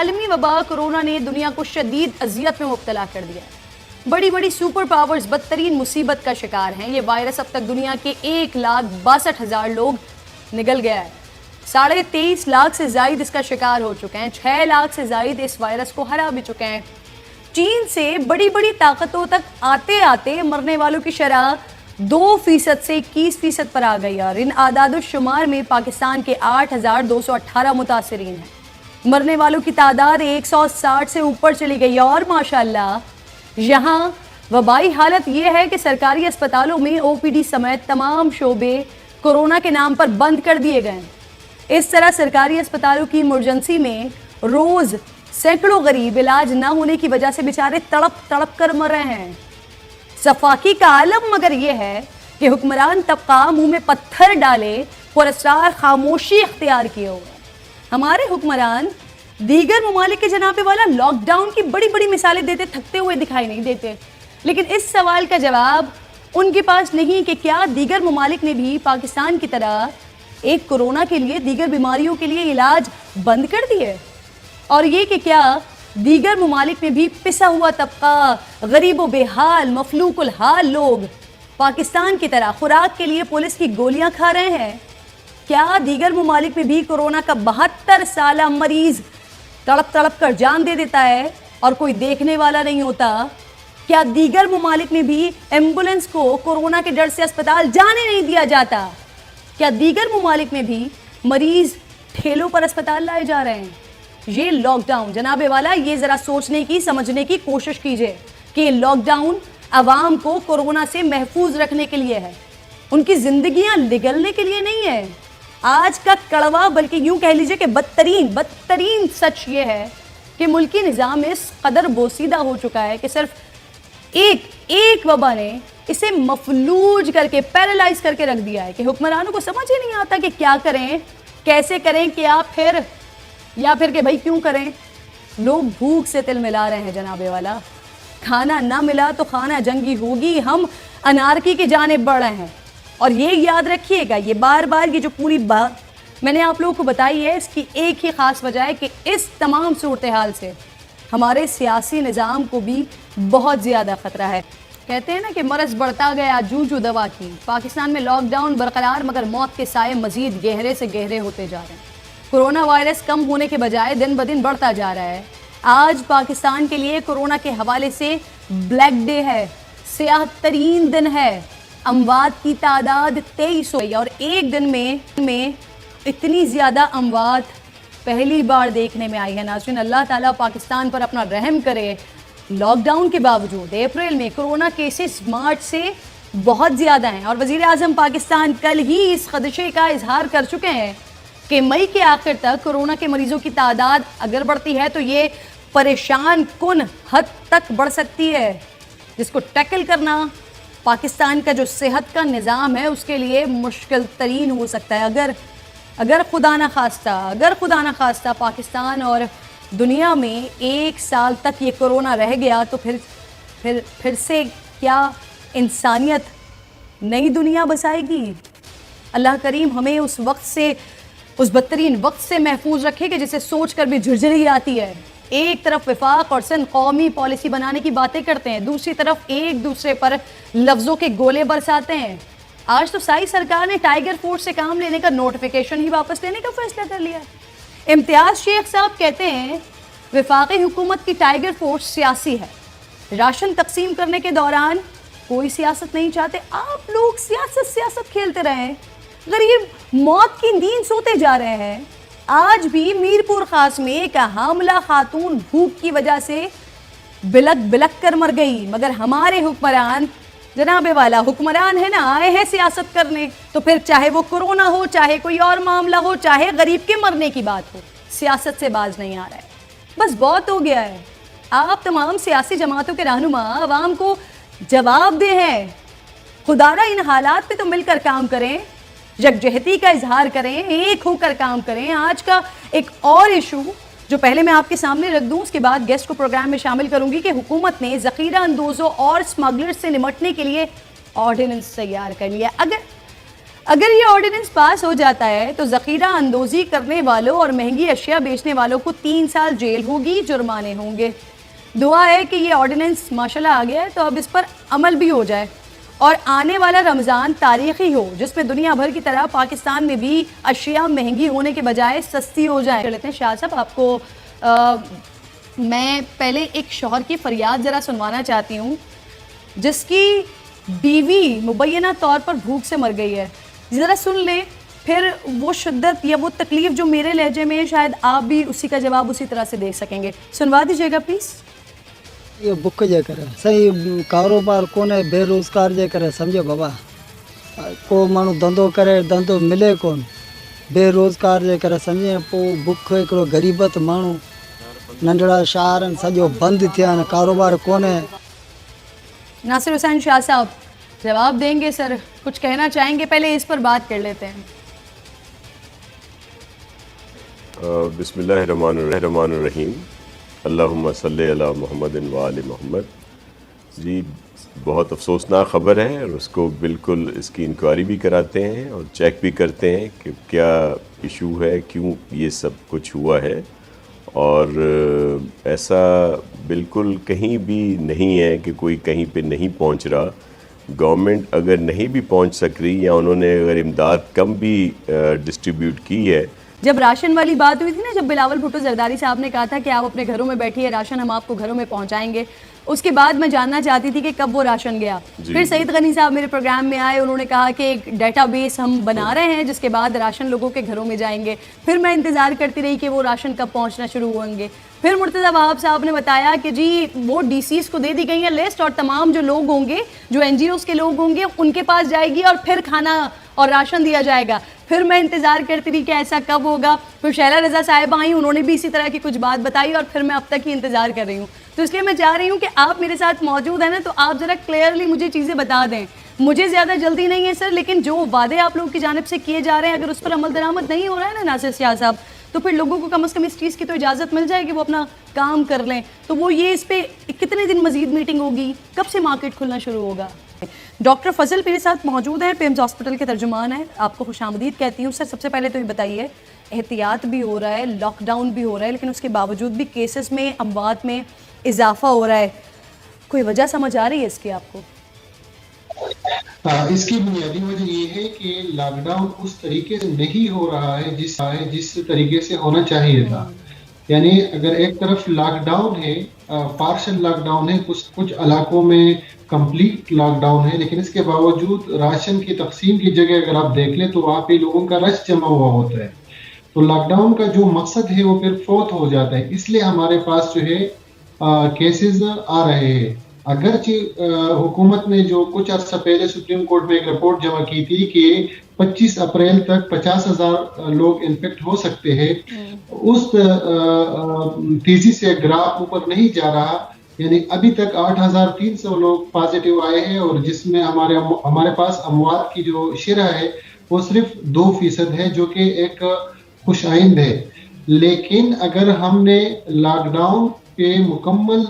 عالمی وبا کورونا نے دنیا کو شدید اذیت میں مبتلا کر دیا ہے۔ بڑی بڑی سپر پاورز بدترین مصیبت کا شکار ہیں۔ یہ وائرس اب تک دنیا کے 1,62,000 لوگ نگل گیا ہے۔ 23.5 لاکھ سے زائد اس کا شکار ہو چکے ہیں۔ 6 لاکھ سے زائد اس وائرس کو ہرا بھی چکے ہیں۔ چین سے بڑی بڑی طاقتوں تک آتے آتے مرنے والوں کی شرح 2% سے 21% پر آ گئی، اور ان اعداد و شمار میں پاکستان کے 8,218 متاثرین ہیں۔ مرنے والوں کی تعداد 160 سے اوپر چلی گئی، اور ماشاءاللہ یہاں وبائی حالت یہ ہے کہ سرکاری اسپتالوں میں OPD سمیت تمام شعبے کورونا کے نام پر بند کر دیے گئے ہیں۔ اس طرح سرکاری اسپتالوں کی ایمرجنسی میں روز سینکڑوں غریب علاج نہ ہونے کی وجہ سے بیچارے تڑپ تڑپ کر مر رہے ہیں۔ صفاقی کا عالم مگر یہ ہے کہ حکمران طبقہ منہ میں پتھر ڈالے پر اسرار خاموشی اختیار کیے ہوئے۔ ہمارے حکمران دیگر ممالک کے جناب والا لاک ڈاؤن کی بڑی بڑی مثالیں دیتے تھکتے ہوئے دکھائی نہیں دیتے، لیکن اس سوال کا جواب ان کے پاس نہیں کہ کیا دیگر ممالک نے بھی پاکستان کی طرح ایک کورونا کے لیے دیگر بیماریوں کے لیے علاج بند کر دیے، اور یہ کہ کیا دیگر ممالک میں بھی پسا ہوا طبقہ، غریب و بے حال، مفلوق الحال لوگ پاکستان کی طرح خوراک کے لیے پولیس کی گولیاں کھا رہے ہیں؟ کیا دیگر ممالک میں بھی کورونا کا 72 سالہ مریض تڑپ تڑپ کر جان دے دیتا ہے اور کوئی دیکھنے والا نہیں ہوتا؟ کیا دیگر ممالک میں بھی ایمبولنس کو کورونا کے ڈر سے اسپتال جانے نہیں دیا جاتا؟ کیا دیگر ممالک میں بھی مریض ٹھیلوں پر اسپتال لائے جا رہے ہیں؟ یہ لاک ڈاؤن جناب والا، یہ ذرا سوچنے کی سمجھنے کی کوشش کیجئے کہ لاک ڈاؤن عوام کو کورونا سے محفوظ رکھنے کے لیے ہے، ان کی زندگیاں نگلنے کے لیے نہیں ہے۔ آج کا کڑوا بلکہ یوں کہہ لیجئے کہ بدترین سچ یہ ہے کہ ملکی نظام اس قدر بوسیدہ ہو چکا ہے کہ صرف ایک وبا نے اسے مفلوج کر کے پیرالائز کر کے رکھ دیا ہے کہ حکمرانوں کو سمجھ ہی نہیں آتا کہ کیا کریں، کیسے کریں، یا پھر کہ بھائی کیوں کریں۔ لوگ بھوک سے تل ملا رہے ہیں جناب والا، کھانا نہ ملا تو خانہ جنگی ہوگی، ہم انارکی کی جانب بڑھ رہے ہیں۔ اور یہ یاد رکھیے گا، یہ بار بار یہ جو پوری بات میں نے آپ لوگوں کو بتائی ہے، اس کی ایک ہی خاص وجہ ہے کہ اس تمام صورتحال سے ہمارے سیاسی نظام کو بھی بہت زیادہ خطرہ ہے۔ کہتے ہیں نا کہ مرض بڑھتا گیا جو دوا کی۔ پاکستان میں لاک ڈاؤن برقرار، مگر موت کے سائے مزید گہرے سے گہرے ہوتے جا رہے ہیں۔ کورونا وائرس کم ہونے کے بجائے دن بدن بڑھتا جا رہا ہے۔ آج پاکستان کے لیے کورونا کے حوالے سے بلیک ڈے ہے، سیاہ ترین دن ہے۔ اموات کی تعداد 23 ہوئی، اور ایک دن میں اتنی زیادہ اموات پہلی بار دیکھنے میں آئی ہے۔ ناظرین، اللہ تعالیٰ پاکستان پر اپنا رحم کرے۔ لاک ڈاؤن کے باوجود اپریل میں کورونا کیسز مارچ سے بہت زیادہ ہیں، اور وزیر اعظم پاکستان کل ہی اس خدشے کا اظہار کر چکے ہیں کہ مئی کے آخر تک کورونا کے مریضوں کی تعداد اگر بڑھتی ہے تو یہ پریشان کن حد تک بڑھ سکتی ہے، جس کو ٹیکل کرنا پاکستان کا جو صحت کا نظام ہے اس کے لیے مشکل ترین ہو سکتا ہے۔ اگر خدا نہ خواستہ پاکستان اور دنیا میں 1 سال تک یہ کورونا رہ گیا تو پھر سے کیا انسانیت نئی دنیا بسائے گی؟ اللہ کریم ہمیں اس بدترین وقت سے محفوظ رکھے کہ جسے سوچ کر بھی جھرجھری آتی ہے۔ ایک طرف وفاق اور سن قومی پالیسی بنانے کی باتیں کرتے ہیں، دوسری طرف ایک دوسرے پر لفظوں کے گولے برساتے ہیں۔ آج تو سائی سرکار نے ٹائیگر فورس سے کام لینے کا نوٹیفیکیشن ہی واپس لینے کا فیصلہ کر لیا۔ امتیاز شیخ صاحب کہتے ہیں وفاقی حکومت کی ٹائیگر فورس سیاسی ہے، راشن تقسیم کرنے کے دوران کوئی سیاست نہیں چاہتے۔ آپ لوگ سیاست کھیلتے رہے، غریب موت کی نیند سوتے جا رہے ہیں۔ آج بھی میرپور خاص میں ایک حاملہ خاتون بھوک کی وجہ سے بلک کر مر گئی، مگر ہمارے حکمران جناب والا حکمران ہے نا، آئے ہیں سیاست کرنے، تو پھر چاہے وہ کورونا ہو، چاہے کوئی اور معاملہ ہو، چاہے غریب کے مرنے کی بات ہو، سیاست سے باز نہیں آ رہا ہے۔ بس بہت ہو گیا ہے۔ آپ تمام سیاسی جماعتوں کے رہنما عوام کو جواب دے ہیں، خدا را ان حالات پہ تو مل کر کام کریں، یکجہتی کا اظہار کریں، ایک ہو کر کام کریں۔ آج کا ایک اور ایشو جو پہلے میں آپ کے سامنے رکھ دوں، اس کے بعد گیسٹ کو پروگرام میں شامل کروں گی، کہ حکومت نے ذخیرہ اندوزوں اور سمگلر سے نمٹنے کے لیے آرڈیننس تیار کر لیا۔ اگر یہ آرڈیننس پاس ہو جاتا ہے تو ذخیرہ اندوزی کرنے والوں اور مہنگی اشیاء بیچنے والوں کو 3 سال جیل ہوگی، جرمانے ہوں گے۔ دعا ہے کہ یہ آرڈیننس ماشاءاللہ آ گیا ہے تو اب اس پر عمل بھی ہو جائے اور آنے والا رمضان تاریخی ہو جس میں دنیا بھر کی طرح پاکستان میں بھی اشیاء مہنگی ہونے کے بجائے سستی ہو جائیں۔ لیتے ہیں شاہ صاحب، آپ کو میں پہلے ایک شوہر کی فریاد ذرا سنوانا چاہتی ہوں جس کی بیوی مبینہ طور پر بھوک سے مر گئی ہے، ذرا سن لیں، پھر وہ شدت یا وہ تکلیف جو میرے لہجے میں شاید آپ بھی اسی کا جواب اسی طرح سے دے سکیں گے، سنوا دیجیے گا پلیز۔ یہ بک جے کرے صحیح کاروبار کونے، بے روزگار جے کرے، سمجھو بابا کو مانو دھندو کرے، دھندو ملے کون، بے روزگار جے کرے سمجھے پو بک ہکڑو غریبت مانو ننڈڑا شہر سجو بند تھیا، کاروبار کونے۔ ناصر حسین شاہ صاحب جواب دیں گے سر، کچھ کہنا چاہیں گے؟ پہلے اس پر بات کر لیتے ہیں۔ بسم اللہ الرحمن الرحیم، اللہم صلی علی محمد و آل محمد۔ جی بہت افسوسناک خبر ہے اور اس کو بالکل اس کی انکوائری بھی کراتے ہیں اور چیک بھی کرتے ہیں کہ کیا ایشو ہے، کیوں یہ سب کچھ ہوا ہے، اور ایسا بالکل کہیں بھی نہیں ہے کہ کوئی کہیں پہ نہیں پہنچ رہا۔ گورنمنٹ اگر نہیں بھی پہنچ سک رہی یا انہوں نے اگر امداد کم بھی ڈسٹریبیوٹ کی ہے۔ جب راشن والی بات ہوئی تھی نا، جب بلاول بھٹو زرداری صاحب نے کہا تھا کہ آپ اپنے گھروں میں بیٹھیے، راشن ہم آپ کو گھروں میں پہنچائیں گے، اس کے بعد میں جاننا چاہتی تھی کہ کب وہ راشن گیا۔ پھر سعید غنی صاحب میرے پروگرام میں آئے، انہوں نے کہا کہ ایک ڈیٹا بیس ہم بنا رہے ہیں جس کے بعد راشن لوگوں کے گھروں میں جائیں گے۔ پھر میں انتظار کرتی رہی کہ وہ راشن کب پہنچنا شروع ہوں گے۔ پھر مرتضیٰ وہاب صاحب نے بتایا کہ جی وہ ڈی سیز کو دے دی گئی ہے لسٹ، اور تمام جو لوگ ہوں گے، جو این جی اوز کے لوگ ہوں گے، ان کے پاس جائے گی اور پھر کھانا اور راشن دیا جائے گا۔ پھر میں انتظار کرتی رہی کہ ایسا کب ہوگا۔ پھر شیلا رضا صاحبہ آئیں، انہوں نے بھی اسی طرح کی کچھ بات بتائی، اور پھر میں اب تک ہی انتظار کر رہی ہوں۔ تو اس لیے میں چاہ رہی ہوں کہ آپ میرے ساتھ موجود ہیں نا، تو آپ ذرا کلیئرلی مجھے چیزیں بتا دیں۔ مجھے زیادہ جلدی نہیں ہے سر، لیکن جو وعدے آپ لوگوں کی جانب سے کیے جا رہے ہیں، اگر اس پر عمل درآمد نہیں ہو رہا ہے نا ناصر شاہ صاحب، تو پھر لوگوں کو کم از کم اس چیز کی تو اجازت مل جائے کہ وہ اپنا کام کر لیں۔ تو وہ یہ اس پہ کتنے دن مزید میٹنگ ہوگی، کب سے مارکیٹ کھلنا شروع ہوگا؟ ڈاکٹر فضل میرے ساتھ موجود ہیں، پیمز ہاسپٹل کے ترجمان ہیں، آپ کو خوش آمدید کہتی ہوں۔ سر سب سے پہلے تو یہ بتائیے، احتیاط بھی ہو رہا ہے، لاک ڈاؤن بھی ہو رہا ہے، لیکن اس کے باوجود بھی کیسز میں، اموات میں اضافہ ہو رہا ہے، کوئی وجہ سمجھ آ رہی ہے اس کی آپ کو؟ اس کی بنیادی وجہ یہ ہے کہ لاک ڈاؤن اس طریقے سے نہیں ہو رہا ہے جس طریقے سے ہونا چاہیے تھا۔ یعنی اگر ایک طرف لاک ڈاؤن ہے، پارشل لاک ڈاؤن ہے، کچھ علاقوں میں کمپلیٹ لاک ڈاؤن ہے، لیکن اس کے باوجود راشن کی تقسیم کی جگہ اگر آپ دیکھ لیں تو وہاں پہ لوگوں کا رش جمع ہوا ہوتا ہے۔ تو لاک ڈاؤن کا جو مقصد ہے وہ پھر فوت ہو جاتا ہے، اس لیے ہمارے پاس جو ہے کیسز آ رہے ہیں۔ اگرچہ حکومت نے جو کچھ عرصہ پہلے سپریم کورٹ میں ایک رپورٹ جمع کی تھی کہ 25 اپریل تک 50,000 لوگ انفیکٹ ہو سکتے ہیں، اس تیزی سے گراف اوپر نہیں جا رہا، یعنی ابھی تک 8,300 لوگ پازیٹیو آئے ہیں، اور جس میں ہمارے پاس اموات کی جو شرح ہے وہ صرف 2% ہے، جو کہ ایک خوش آئند ہے۔ لیکن اگر ہم نے لاک ڈاؤن پہ مکمل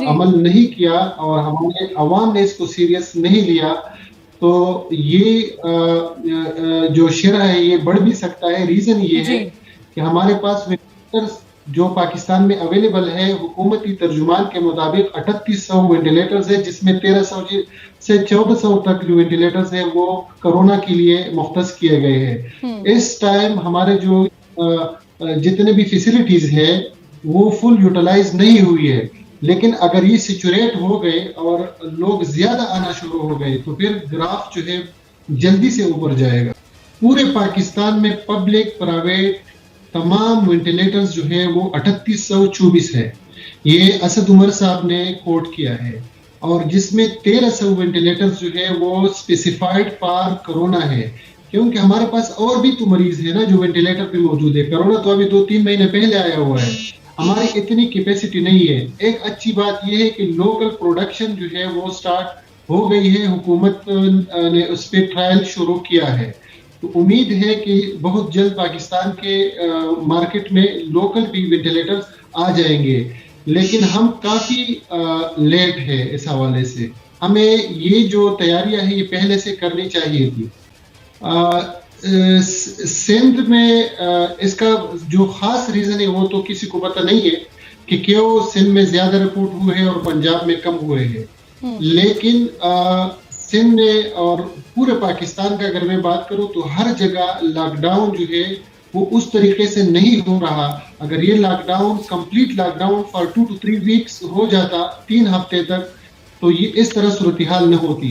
عمل نہیں کیا اور ہمارے عوام نے اس کو سیریس نہیں لیا تو یہ جو شرح ہے یہ بڑھ بھی سکتا ہے۔ ریزن یہ ہے کہ ہمارے پاس وینٹیلیٹرز جو پاکستان میں اویلیبل ہے، حکومتی ترجمان کے مطابق 3800 وینٹیلیٹرز ہے، جس میں 1300 سے 1400 تک جو وینٹیلیٹرز ہیں وہ کرونا کے لیے مختص کیے گئے ہیں۔ اس ٹائم ہمارے جو جتنے بھی فیسلٹیز ہے وہ فل یوٹیلائز نہیں ہوئی ہے، لیکن اگر یہ سیچوریٹ ہو گئے اور لوگ زیادہ آنا شروع ہو گئے تو پھر گراف جو ہے جلدی سے اوپر جائے گا۔ پورے پاکستان میں پبلک پرائیویٹ تمام وینٹیلیٹرز جو ہے وہ 3824 ہے، یہ اسد عمر صاحب نے کوٹ کیا ہے، اور جس میں 1300 وینٹیلیٹرز جو ہے وہ اسپیسیفائڈ فار کرونا ہے، کیونکہ ہمارے پاس اور بھی تو مریض ہے نا جو وینٹیلیٹر پہ موجود ہے۔ کرونا تو ابھی 2-3 مہینے پہلے آیا ہوا ہے، ہماری اتنی کیپیسٹی نہیں ہے۔ ایک اچھی بات یہ ہے کہ لوکل پروڈکشن جو ہے وہ سٹارٹ ہو گئی ہے، حکومت نے اس پہ ٹرائل شروع کیا ہے، تو امید ہے کہ بہت جلد پاکستان کے مارکیٹ میں لوکل بھی وینٹیلیٹرز آ جائیں گے، لیکن ہم کافی لیٹ ہے اس حوالے سے۔ ہمیں یہ جو تیاریاں ہیں یہ پہلے سے کرنی چاہیے تھی۔ سندھ میں اس کا جو خاص ریزن ہے وہ تو کسی کو پتہ نہیں ہے کہ کیوں سندھ میں زیادہ رپورٹ ہوئے ہیں اور پنجاب میں کم ہوئے ہیں، لیکن سندھ میں اور پورے پاکستان کا اگر میں بات کروں تو ہر جگہ لاک ڈاؤن جو ہے وہ اس طریقے سے نہیں ہو رہا. اگر یہ lockdown complete lockdown for 2 to 3 weeks ہو جاتا، 3 ہفتے تک، تو یہ اس طرح صورتحال نہ ہوتی.